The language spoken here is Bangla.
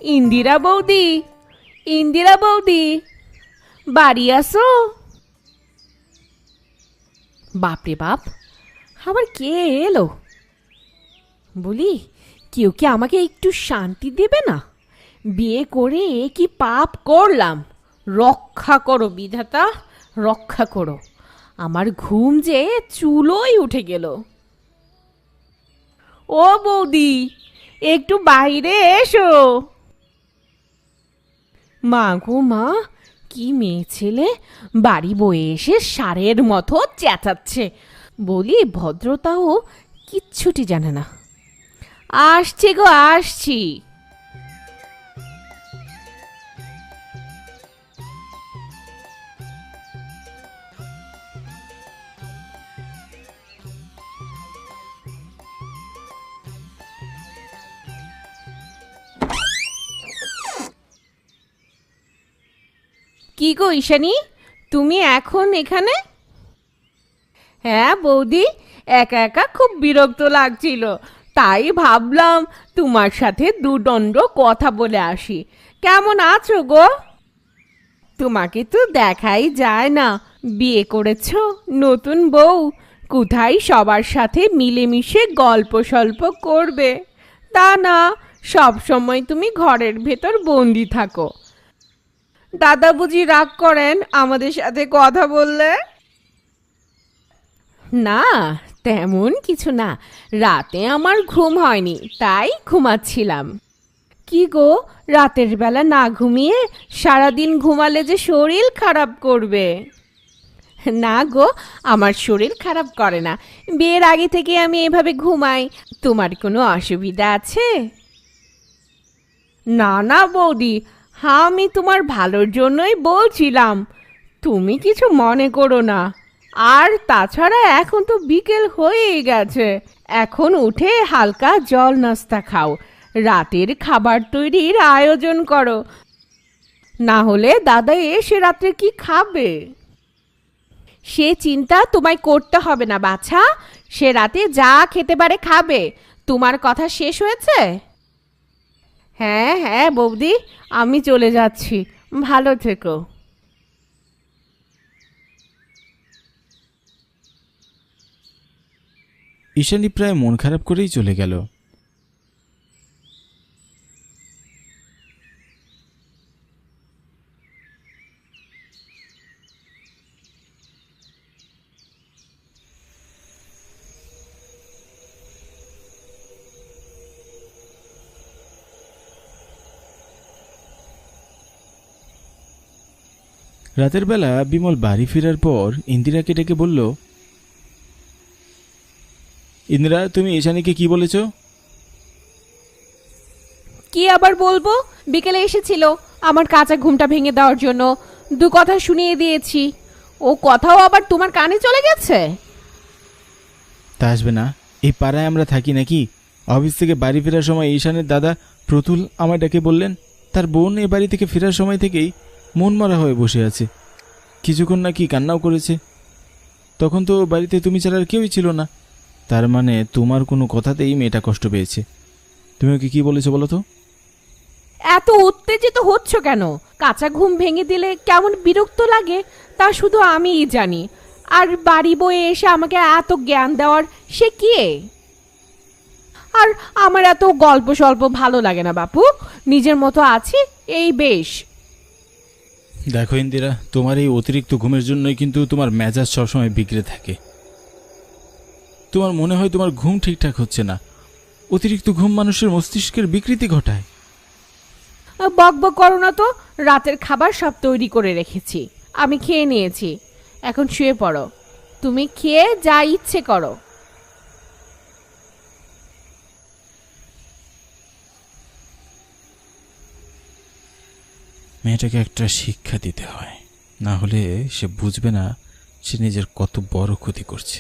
ইন্দিরা বৌদি, ইন্দিরা বৌদি, বাড়ি আসো। বাপরে বাপ, আবার কে এলো? বলি, কেউ কি আমাকে একটু শান্তি দেবে না? বিয়ে করে কি পাপ করলাম? রক্ষা করো বিধাতা, রক্ষা করো। আমার ঘুম যে চুলোয় উঠে গেল। ও বৌদি, একটু বাইরে এসো। মা গো মা, কি মেয়ে ছেলে, বাড়ি বয়ে এসে ষাঁড়ের মতো চেঁচাচ্ছে। বলি, ভদ্রতাও কিচ্ছুটি জানে না। আসছি গো, আসছি। কি গো ঈশানী, তুমি এখন এখানে? হ্যাঁ বৌদি, একা একা খুব বিরক্ত লাগছিল, তাই ভাবলাম তোমার সাথে দুদণ্ড কথা বলে আসি। কেমন আছো গো? তোমাকে তো দেখাই যায় না। বিয়ে করেছো, নতুন বউ, কোথায় সবার সাথে মিলেমিশে গল্প সল্প করবে? তা না, সব সময় তুমি ঘরের ভেতর বন্দি থাকো। দাদা বুঝি রাগ করেন আমাদের সাথে কথা বললে? না, তেমন কিছু না। রাতে আমার ঘুম হয়নি, তাই ঘুমাচ্ছিলাম। কি গো, রাতের বেলা না ঘুমিয়ে সারাদিন ঘুমালে যে শরীর খারাপ করবে। না গো, আমার শরীর খারাপ করে না। বিয়ের আগে থেকে আমি এভাবে ঘুমাই। তোমার কোনো অসুবিধা আছে? না না বৌদি, আমি তোমার ভালোর জন্যই বলছিলাম, তুমি কিছু মনে করো না। আর তাছাড়া এখন তো বিকেল হয়েই গেছে, এখন উঠে হালকা জল নাস্তা খাও, রাতের খাবার তৈরির আয়োজন করো। না হলে দাদা এসে রাত্রে কি খাবে? সে চিন্তা তোমায় করতে হবে না বাছা, সে রাতে যা খেতে পারে খাবে। তোমার কথা শেষ হয়েছে? হ্যাঁ হ্যাঁ বৌদি, আমি চলে যাচ্ছি, ভালো থেকো। ঈশানী প্রায় মন খারাপ করেই চলে গেল। রাতের বেলা বিমল বাড়ি ফেরার পর ইন্দিরাকে ডেকে বলল, ইন্দিরা, তুমি ঈশানীকে কি বলেছ? কি আবার বলবো, বিকেলে এসেছিল আমার কাঁচা ঘুমটা ভেঙে দেওয়ার জন্য, দু কথা শুনিয়ে দিয়েছি। ও কথাও আবার তোমার কানে চলে গেছে? তা আসবে না, এই পাড়ায় আমরা থাকি নাকি? অফিস থেকে বাড়ি ফেরার সময় ঈশানের দাদা প্রতুল আমায় ডেকে বললেন তার বোন এ বাড়ি থেকে ফেরার সময় থেকেই মন মরা হয়ে বসে আছে, কিছুক্ষণ নাকি কান্নাও করেছে। তখন তো বাড়িতে তুমি ছাড়া আর কেউই ছিল না, তার মানে তোমার কোনো কথাতেই মেয়েটা কষ্ট পেয়েছে। তুমি ওকে কি বলেছো বলো তো? এত উত্তেজিত হচ্ছ কেন? কাঁচা ঘুম ভেঙে দিলে কেমন বিরক্ত লাগে তা শুধু আমিই জানি। আর বাড়ি বয়ে এসে আমাকে এত জ্ঞান দেওয়ার সে কে? আর আমার এত গল্প সল্প ভালো লাগে না বাপু, নিজের মতো আছি, এই বেশ। দেখো ইন্দিরা, তোমার এই অতিরিক্ত ঘুমের জন্যই কিন্তু তোমার মেজাজ সবসময় বিগড়ে থাকে। তোমার মনে হয় তোমার ঘুম ঠিকঠাক হচ্ছে না। অতিরিক্ত ঘুম মানুষের মস্তিষ্কের বিকৃতি ঘটায়। বক বক করো না তো, রাতের খাবার সব তৈরি করে রেখেছি, আমি খেয়ে নিয়েছি। এখন শুয়ে পড়ো, তুমি খেয়ে যা ইচ্ছে করো। মেয়েটাকে একটা শিক্ষা দিতে হয়, না হলে সে বুঝবে না সে নিজের কত বড় ক্ষতি করছে।